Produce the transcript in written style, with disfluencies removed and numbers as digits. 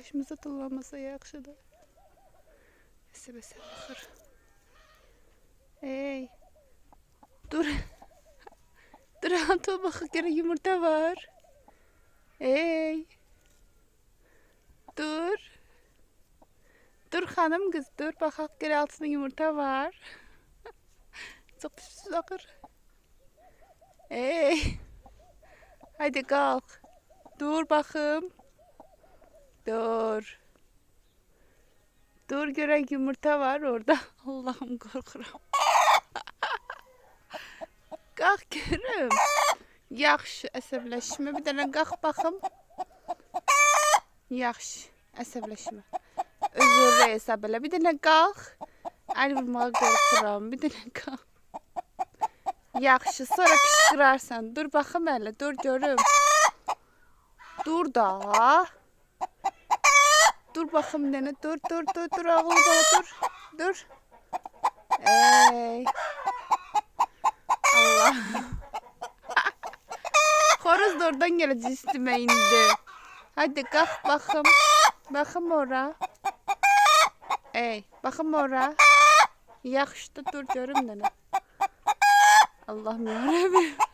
başımıza tullanmasa yaxşıdır. Bəsə baxır. Ey. Dur. Dur altına bakıp gene yumurta var. Ey. Dur. Dur hanım kız dur. Bakak gene altında yumurta var. Çok pis bakır. Ey. Hadi kalk. Dur bakım. Dur. Dur gören yumurta var orada. Allah'ım korkuram. Kalk görüm. Yaxşı, əsəbləşmə. Bir dənə qalx baxım. Yaxşı, əsəbləşmə. Özürlə hesab elə. Bir dənə qalx. Əl vurmağa qorxuram. Bir dənə qalx. Yaxşı, sonra qışqırarsan. Dur baxım hələ, dur görüm. Dur da. Dur baxım dənə. Dur, ağlı bana dur. Dur. Ey. Allah. Xoruz da oradan gələcək üstümə indi. Hadi qalx baxım. Baxım ora. Ey, baxım ora. Yaxşı da dur görüm dənə. Allah'ım yarabbim.